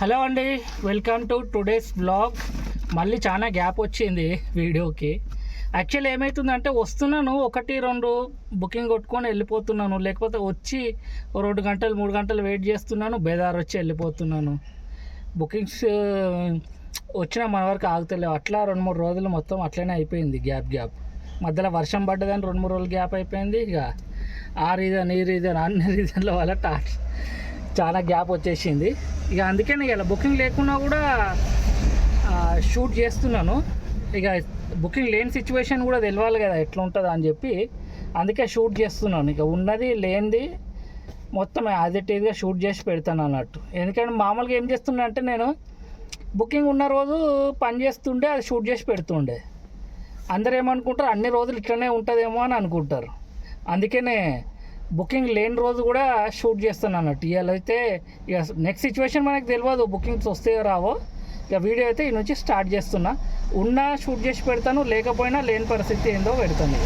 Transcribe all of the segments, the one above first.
Hello అండి, welcome to today's blog. మళ్ళీ చాలా గ్యాప్ వచ్చింది వీడియోకి. యాక్చువల్లీ ఏమవుతుందంటే వస్తున్నాను, 1-2 బుకింగ్ కొట్టుకొని వెళ్ళిపోతున్నాను. లేకపోతే వచ్చి 2 గంటలు 3 గంటలు వెయిట్ చేస్తున్నాను, బేదార్ వచ్చి వెళ్ళిపోతున్నాను. బుకింగ్స్ వచ్చినా మన వరకు ఆగుతలేవు. అట్లా 2-3 రోజులు మొత్తం అట్లనే అయిపోయింది. గ్యాప్ మధ్యలో వర్షం పడ్డదని 2-3 రోజులు గ్యాప్ అయిపోయింది. ఇక ఆ రీజన్ ఈ రీజన్ అన్ని రీజన్ల వల్ల చాలా గ్యాప్ వచ్చేసింది. ఇక అందుకని ఇలా బుకింగ్ లేకున్నా కూడా షూట్ చేస్తున్నాను. ఇక బుకింగ్ లేని సిచ్యువేషన్ కూడా తెలియాలి కదా ఎట్లా ఉంటుందో అని చెప్పి అందుకే షూట్ చేస్తున్నాను. ఇక ఉన్నది లేనిది మొత్తం యాజ్ ఇట్ ఈజ్గా షూట్ చేసి పెడతాను అన్నట్టు. ఎందుకంటే మామూలుగా ఏం చేస్తున్నా అంటే నేను బుకింగ్ ఉన్న రోజు పని చేస్తుండే అది షూట్ చేసి పెడుతుండే. అందరు ఏమనుకుంటారు, అన్ని రోజులు ఇట్లనే ఉంటుందేమో అని అనుకుంటారు. అందుకనే బుకింగ్ లేని రోజు కూడా షూట్ చేస్తాను అన్నట్టు. ఇవాళ అయితే ఇక నెక్స్ట్ సిచ్యువేషన్ మనకు తెలియదు, బుకింగ్స్ వస్తే రావో. ఇక వీడియో అయితే ఈ నుంచి స్టార్ట్ చేస్తున్నా. ఉన్నా షూట్ చేసి పెడతాను, లేకపోయినా లేని పరిస్థితి ఏందో పెడతాను.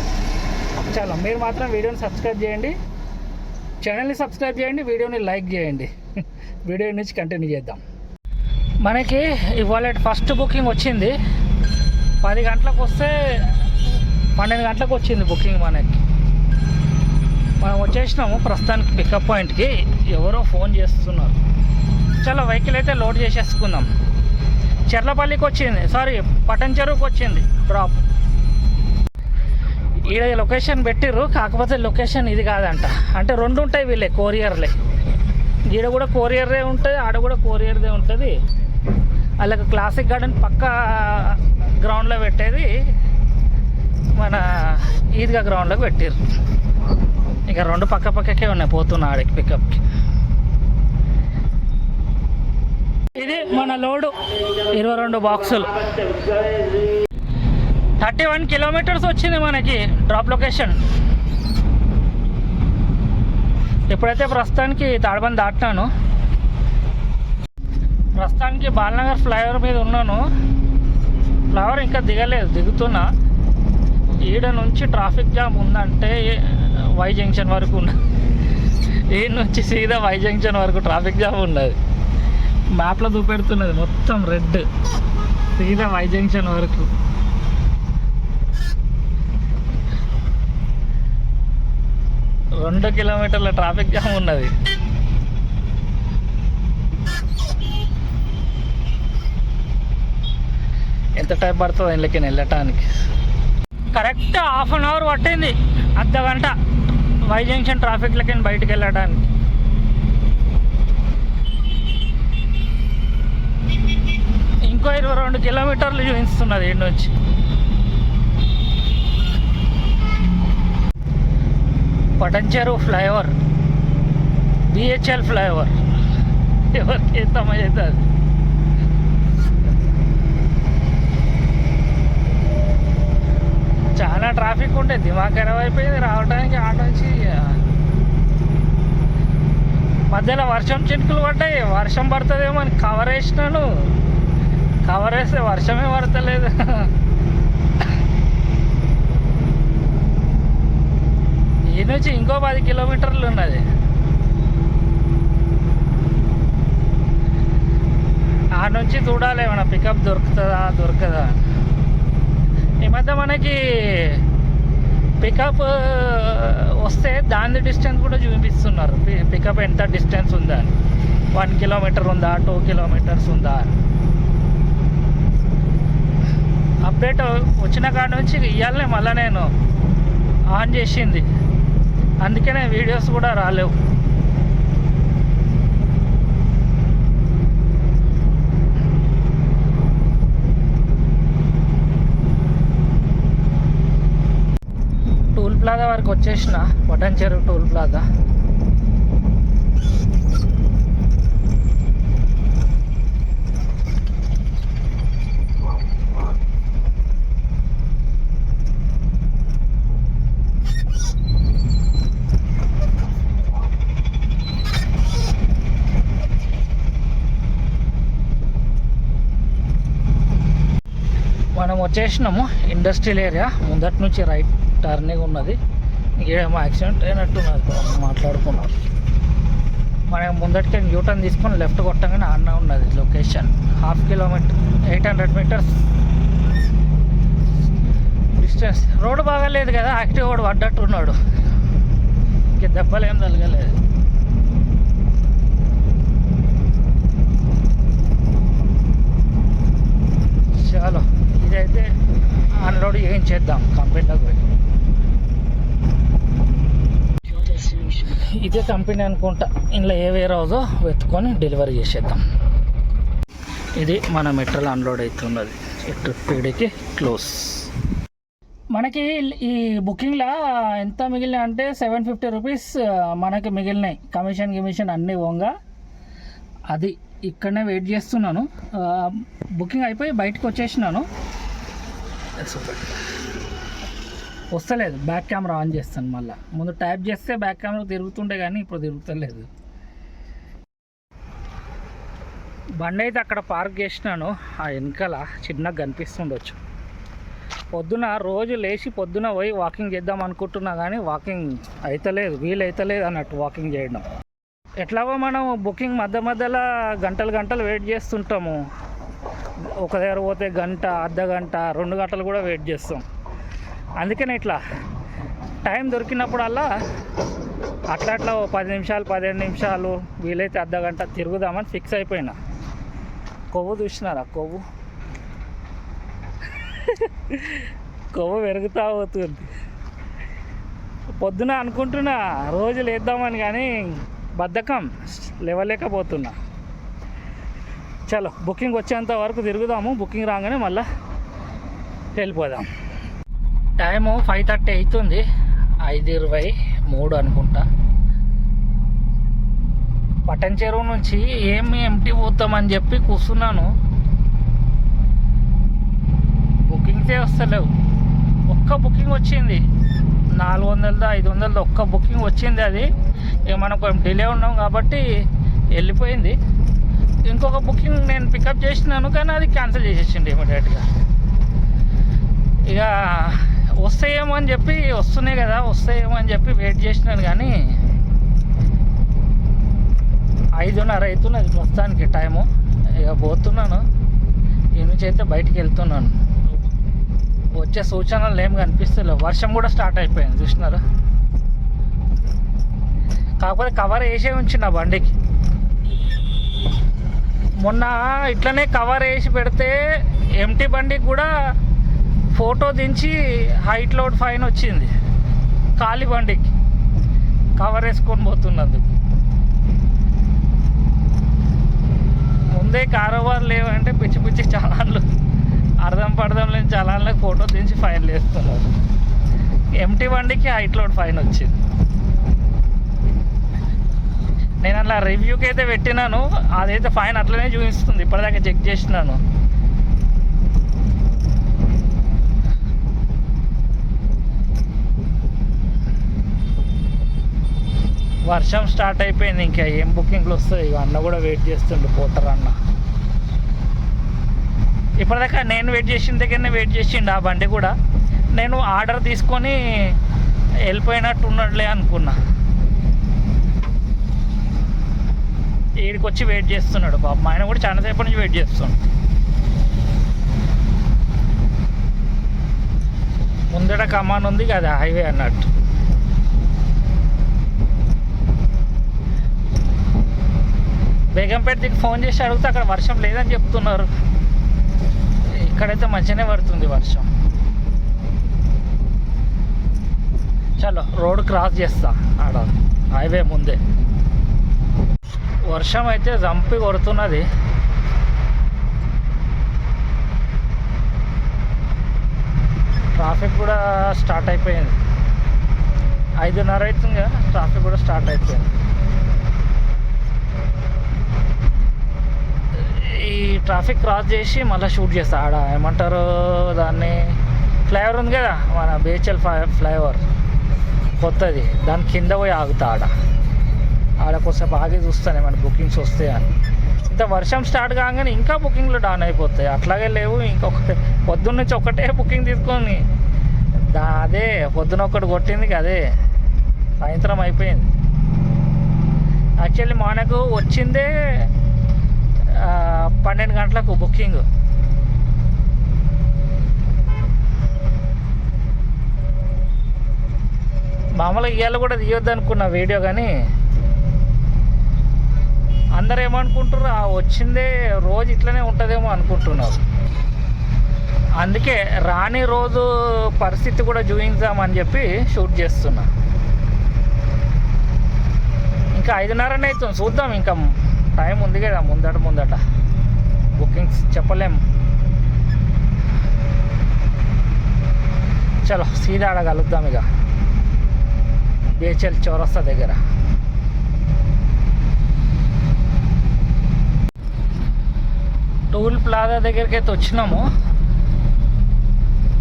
ఇక చాలా మీరు మాత్రం వీడియోని సబ్స్క్రైబ్ చేయండి, ఛానల్ని సబ్స్క్రైబ్ చేయండి, వీడియోని లైక్ చేయండి. వీడియో నుంచి కంటిన్యూ చేద్దాం. మనకి ఇవాళ ఫస్ట్ బుకింగ్ వచ్చింది. 10 గంటలకు వస్తే 12 గంటలకు వచ్చింది బుకింగ్. మనం వచ్చేసినాము ప్రస్తుతానికి పికప్ పాయింట్కి. ఎవరో ఫోన్ చేస్తున్నారు. చాలా వెహికల్ అయితే లోడ్ చేసేసుకుందాం. చెర్లపల్లికి వచ్చింది, పటంచెరువుకి వచ్చింది డ్రాప్. ఈడ లొకేషన్ పెట్టిర్రు, కాకపోతే లొకేషన్ ఇది కాదంట. అంటే 2 ఉంటాయి వీళ్ళే కోరియర్లే. ఈడ కూడా కోరియర్దే ఉంటుంది, ఆడ కూడా కోరియర్దే ఉంటుంది. వాళ్ళకి క్లాసిక్ గార్డెన్ పక్క గ్రౌండ్లో పెట్టేది మన ఈద్గా గ్రౌండ్లోకి పెట్టిర్రు. ఇక 2 పక్కకే ఉన్నాయి, పోతున్నా ఆడికి పికప్కి. ఇది మన లోడు 22 బాక్సులు. 31 కిలోమీటర్స్ వచ్చింది మనకి డ్రాప్ లొకేషన్. ఇప్పుడైతే ప్రస్తుతానికి తాడబంది దాటినాను. ప్రస్తుతానికి బాలనగర్ ఫ్లైఓవర్ మీద ఉన్నాను. ఫ్లైఓవర్ ఇంకా దిగలేదు, దిగుతున్నా. ఈడ నుంచి ట్రాఫిక్ జామ్ ఉందంటే వై జంక్షన్ వరకు ఉన్నది. ఈడ నుంచి సీదా వై జంక్షన్ వరకు ట్రాఫిక్ జామ్ ఉన్నది. మ్యాప్లో చూపెడుతున్నది మొత్తం రెడ్, సీదా వై జంక్షన్ వరకు. రెండు కిలోమీటర్ల ట్రాఫిక్ జామ్ ఉన్నది. ఎంత టైం పడుతుంది ఇళ్ళకి వెళ్ళటానికి? కరెక్ట్ ½ అన్ అవర్ పట్టింది, అర్ధగంట వై జంక్షన్ ట్రాఫిక్లకి బయటికి వెళ్ళడానికి. ఇంకో 22 కిలోమీటర్లు చూపిస్తున్నది ఈడ నుంచి. పటంచెరువు ఫ్లైఓవర్, BHL ఫ్లైఓవర్. ఎవరికి అవుతుంది? చాలా ట్రాఫిక్ ఉంటే దిమాగ్ ఖరాబ్ అయిపోయింది రావడానికి. ఆడ నుంచి మధ్యలో వర్షం చినుకులు పడ్డాయి. వర్షం పడుతుందేమో అని కవర్ వేసినాను, కవర్ వేస్తే వర్షమే పడతలేదు. ఈ నుంచి ఇంకో 10 కిలోమీటర్లు ఉన్నది. ఆడ నుంచి చూడాలి ఏమన్నా పికప్ దొరకదా. ఈ మధ్య మనకి పికప్ వస్తే దాని డిస్టెన్స్ కూడా చూపిస్తున్నారు. పికప్ ఎంత డిస్టెన్స్ ఉందా అని, 1 కిలోమీటర్ ఉందా, 2 కిలోమీటర్స్ ఉందా. అప్డేట్ వచ్చిన కాడ నుంచి ఇవాళనే మళ్ళీ నేను ఆన్ చేసింది, అందుకనే వీడియోస్ కూడా రాలేవు. టోల్ ప్లాజా వరకు వచ్చేసిన, పటంచెరువు టోల్ ప్లాజా. మనం వచ్చేసినాము ఇండస్ట్రియల్ ఏరియా. ముందటి నుంచి రైట్ టర్నింగ్ ఉన్నది. ఏమో యాక్సిడెంట్ అయినట్టున్నది, మాట్లాడుకున్నారు. మనం ముందటికి యూటర్న్ తీసుకొని లెఫ్ట్ కొట్టగానే అన్న ఉన్నది location. 1/2 kilometre 800 metres distance. Road బాగాలేదు కదా, యాక్టివ్ వాడు పడ్డట్టున్నాడు, ఇంక దెబ్బలు ఏం తగలేదు. చలో ఇదైతే అన్లోడ్ చేయించేద్దాం కంపెనీలోకి పోయి. ఇదే కంపెనీ అనుకుంటా, ఇంట్లో ఏ వేరే రోజో వెతుకొని డెలివరీ చేసేద్దాం. ఇది మన మెట్రోలో అన్లోడ్ అవుతున్నది. ట్రిప్ పీడీకి క్లోజ్. మనకి ఈ బుకింగ్లో ఎంత మిగిలినాయి అంటే 750 రూపీస్ మనకి మిగిలినాయి. కమిషన్ అన్నీ పోగా అది ఇక్కడనే వెయిట్ చేస్తున్నాను. బుకింగ్ అయిపోయి బయటకు వచ్చేసినాను. వస్తలేదు, బ్యాక్ కెమెరా ఆన్ చేస్తాను. మళ్ళీ ముందు ట్యాప్ చేస్తే బ్యాక్ కెమెరా తిరుగుతుండే కానీ ఇప్పుడు తిరుగుతలేదు. బండి అయితే అక్కడ పార్క్ చేసినాను. ఆ వెనకాల చిన్నగా కనిపిస్తుండొచ్చు. పొద్దున రోజు లేచి పొద్దున పోయి వాకింగ్ చేద్దాం అనుకుంటున్నా కానీ వాకింగ్ అవుతలేదు, వీలు అవుతలేదు అన్నట్టు వాకింగ్ చేయడం. ఎట్లాగో మనం బుకింగ్ మధ్యలో గంటలు వెయిట్ చేస్తుంటాము. ఒక దగ్గర పోతే గంట, అర్ధ గంట, 2 గంటలు కూడా వెయిట్ చేస్తాం. అందుకని ఇట్లా టైం దొరికినప్పుడల్లా అట్లా 10 నిమిషాలు 15 నిమిషాలు వీలైతే అర్ధ గంట తిరుగుదామని ఫిక్స్ అయిపోయినా. కొవ్వు చూసినారా, కొవ్వు పెరుగుతూ పోతుంది. పొద్దున అనుకుంటున్నా రోజు లేద్దామని కానీ బద్ధకం, లేవలేకపోతున్నా. చలో బుకింగ్ వచ్చేంత వరకు తిరుగుదాము, బుకింగ్ రాగానే మళ్ళీ వెళ్ళిపోదాం. టైము 5:30 అవుతుంది, 5:23 అనుకుంటా. పట్టణ్ చెరువు నుంచి ఏమి ఎంటీ పోతామని చెప్పి కూర్చున్నాను. బుకింగ్సే వస్తలేవు. ఒక్క బుకింగ్ వచ్చింది, 400దో 500దో ఒక్క బుకింగ్ వచ్చింది. అది ఇక మనం కొంచెం డిలే ఉన్నాం కాబట్టి వెళ్ళిపోయింది. ఇంకొక బుకింగ్ నేను పికప్ చేసినాను కానీ అది క్యాన్సిల్ చేసేసింది ఇమీడియట్గా. ఇక వస్తాయేమో అని చెప్పి, వస్తున్నాయి కదా వస్తాయేమో అని చెప్పి వెయిట్ చేసినాను కానీ 5:30 అవుతున్నది ప్రస్తుతానికి టైము. ఇక పోతున్నాను, ఈ నుంచి అయితే బయటికి వెళ్తున్నాను. వచ్చే సూచనలు ఏం కనిపిస్తలేవు. వర్షం కూడా స్టార్ట్ అయిపోయింది చూసినారా. కాకపోతే కవర్ వేసే ఉంచిన బండికి. మొన్న ఇట్లనే కవర్ వేసి పెడితే ఎంటీ బండికి కూడా ఫోటో దించి హైట్ లోడ్ ఫైన్ వచ్చింది. ఖాళీ బండికి కవర్ వేసుకొని పోతున్నందుకు. ముందే కారోబార్ లేవంటే పిచ్చి పిచ్చి చలాన్లు, అర్థం పడదాం లేని చలాన్లకు ఫోటో దించి ఫైన్లు వేస్తున్నారు. ఎంటీ బండికి హైట్ లోడ్ ఫైన్ వచ్చింది. నేను అలా రివ్యూకి అయితే పెట్టినాను, అదైతే ఫైన్ అట్లనే చూపిస్తుంది. ఇప్పటిదాకా చెక్ చేసినాను. వర్షం స్టార్ట్ అయిపోయింది, ఇంకా ఏం బుకింగ్లు వస్తాయి. ఇక అన్న కూడా వెయిట్ చేస్తుండు, పోతారు అన్న. ఇప్పటిదాకా నేను వెయిట్ చేసిన దగ్గరనే వెయిట్ చేసిండు ఆ బండి కూడా. నేను ఆర్డర్ తీసుకొని వెళ్ళిపోయినట్టు ఉన్నట్లే అనుకున్నా. ఈడికి వచ్చి వెయిట్ చేస్తున్నాడు పాపం. ఆయన కూడా చాలాసేపు నుంచి వెయిట్ చేస్తున్నాడు. ముందట కమాన్ ఉంది కదా హైవే అన్నట్టు. బేగంపేటకి ఫోన్ చేసి అడిగితే అక్కడ వర్షం లేదని చెప్తున్నారు. ఇక్కడైతే మంచిగానే పడుతుంది వర్షం. చలో రోడ్ క్రాస్ చేస్తా, ఆడ హైవే ముందే. వర్షం అయితే జంపి కొడుతున్నది. ట్రాఫిక్ కూడా స్టార్ట్ అయిపోయింది. 5:30 అవుతుంది కదా, ట్రాఫిక్ కూడా స్టార్ట్ అయిపోయింది. ఈ ట్రాఫిక్ క్రాస్ చేసి మళ్ళీ షూట్ చేస్తా. ఆడ ఏమంటారు దాన్ని, ఫ్లైఓవర్ ఉంది కదా మన బేచల్ ఫ్లైఓవర్ కొత్తది, దాని కింద పోయి ఆగుతా. ఆడ కొంచెం ఆగి చూస్తాను ఏమైనా బుకింగ్స్ వస్తాయని. ఇంత వర్షం స్టార్ట్ కాగానే ఇంకా బుకింగ్లు డౌన్ అయిపోతాయి. అట్లాగే లేవు. ఇంకొకటి పొద్దున్న నుంచి ఒకటే బుకింగ్ తీసుకొని అదే పొద్దున ఒకటి కొట్టింది అదే సాయంత్రం అయిపోయింది. యాక్చువల్లీ మనకు వచ్చిందే 12 గంటలకు బుకింగ్. మామూలుగా ఇవాళ కూడా తీయొద్దు అనుకున్న వీడియో, కానీ అందరు ఏమనుకుంటారు, వచ్చిందే రోజు ఇట్లనే ఉంటుందేమో అనుకుంటున్నారు. అందుకే రాని రోజు పరిస్థితి కూడా చూపించామని చెప్పి షూట్ చేస్తున్నా. ఇంకా 5:30 అవుతుంది, చూద్దాం. ఇంకా టైం ఉంది కదా ముందట బుకింగ్స్ చెప్పలేము. చలో సీదా ఆడ కలుద్దాం ఇక బిహెచ్ఎల్ చౌరస్తా దగ్గర. టోల్ ప్లాజా దగ్గరికి అయితే వచ్చినాము.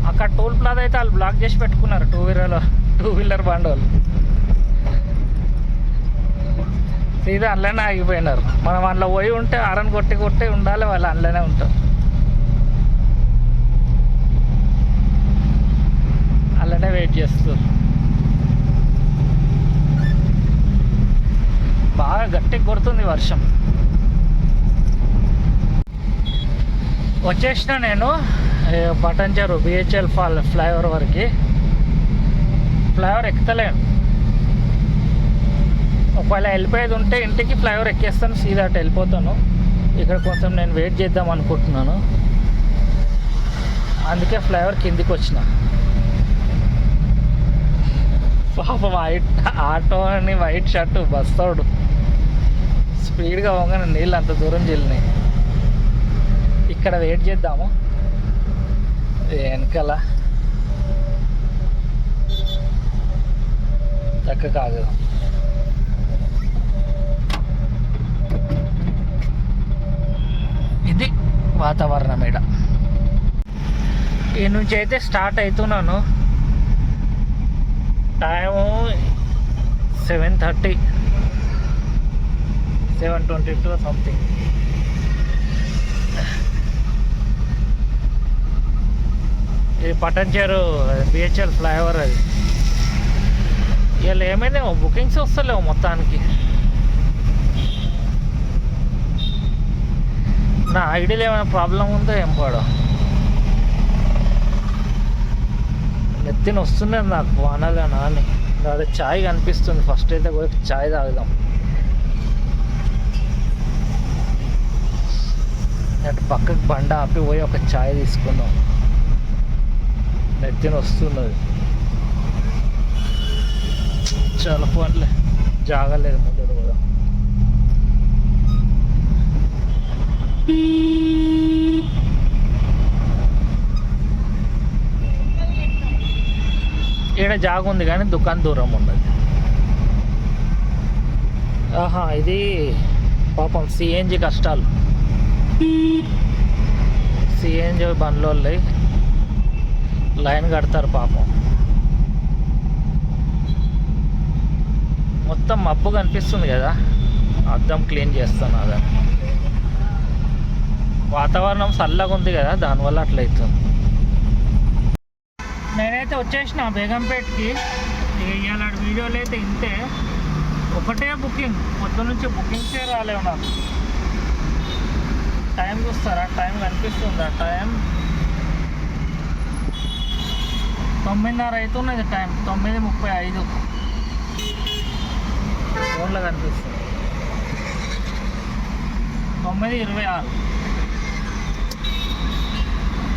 అక్కడ టోల్ ప్లాజా అయితే వాళ్ళు బ్లాక్ చేసి పెట్టుకున్నారు, టూ వీలర్ బండి వాళ్ళు. సీదా అందులోనే ఆగిపోయినారు. మనం అందులో పోయి ఉంటే ఆరన్ కొట్టి ఉండాలి, వాళ్ళు అందులోనే ఉంటారు. అందులోనే వెయిట్ చేస్తారు. బాగా గట్టిగా కొడుతుంది వర్షం. వచ్చేసిన నేను పటంచెరు బిహెచ్ఎల్ ఫ్లైఓవర్ వరకు. ఫ్లైఓవర్ ఎక్కుతలేను. ఒకవేళ వెళ్ళిపోయేది ఉంటే ఇంటికి ఫ్లైఓవర్ ఎక్కేస్తాను, సీదా అటు వెళ్ళిపోతాను. ఇక్కడ కొంచెం నేను వెయిట్ చేద్దాం అనుకుంటున్నాను, అందుకే ఫ్లైఓవర్ కిందికి వచ్చిన. పాపం ఆటో అని వైట్ షర్టు బస్తాడు స్పీడ్గా పోగానే నీళ్ళు అంత దూరం చెల్లినాయి. ఇక్కడ వెయిట్ చేద్దాము, వెనకాల చక్క కాగదు. ఇది వాతావరణం ఈడ. ఈ నుంచి అయితే స్టార్ట్ అవుతున్నాను. Time 7:30, 7:22 something. ఇది పటంచెరు బిహెచ్ఎల్ ఫ్లైఓవర్. అది ఇవాళ ఏమైందేమో బుకింగ్స్ వస్తలేవు మొత్తానికి. నా ఐడియాలో ఏమైనా ప్రాబ్లం ఉందో ఏం పాడో. నెత్తిన వస్తున్నది నాకు వానలేనా అని. అదే చాయ్ కనిపిస్తుంది. ఫస్ట్ అయితే కూడా చాయ్ తాగుదాం. అటు పక్కకు బండ ఆపి పోయి ఒక చాయ్ తీసుకుందాం. నెత్తిన వస్తున్నది. చాలా పోన్లే, జాగలేదు ముందు కూడా. ఈడ జాగ ఉంది కానీ దుకాణం దూరం ఉన్నది. ఇది పాపం సిఎన్జి కష్టాలు. సిఎన్జి బండ్లో లైన్ కడతారు పాపం. మొత్తం మబ్బు కనిపిస్తుంది కదా, అద్దం క్లీన్ చేస్తాను. అదే వాతావరణం చల్లగా ఉంది కదా, దానివల్ల అట్లయితుంది. నేనైతే వచ్చేసిన బేగంపేట్కి. ఇవాళ వీడియోలు అయితే ఇంతే, ఒకటే బుకింగ్. పొద్దు నుంచి బుకింగ్సే రాలేవు నాకు. టైం చూస్తారా, టైం కనిపిస్తుందా? టైం 9:30 అవుతున్నది. టైం 9:35 ఫోన్లో కనిపిస్తుంది. 9:26.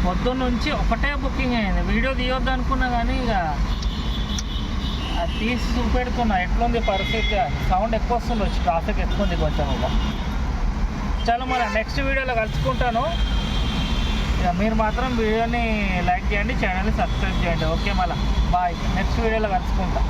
పొద్దున్న నుంచి ఒకటే బుకింగ్ అయింది. వీడియో తీయొద్దు అనుకున్నా కానీ ఇక అది తీసి చూపెడుతున్నా ఎట్లుంది పరిస్థితి. సౌండ్ ఎక్కువ వస్తుంది, వచ్చి ట్రాఫిక్ ఎక్కువ ఉంది కొంచెం. ఇక చాలా మళ్ళీ నెక్స్ట్ వీడియోలో కలుసుకుంటాను. ఇక మీరు మాత్రం వీడియోని లైక్ చేయండి, ఛానల్ని సబ్స్క్రైబ్ చేయండి. ఓకే, మళ్ళీ బాయ్. నెక్స్ట్ వీడియోలో కలుసుకుంటా.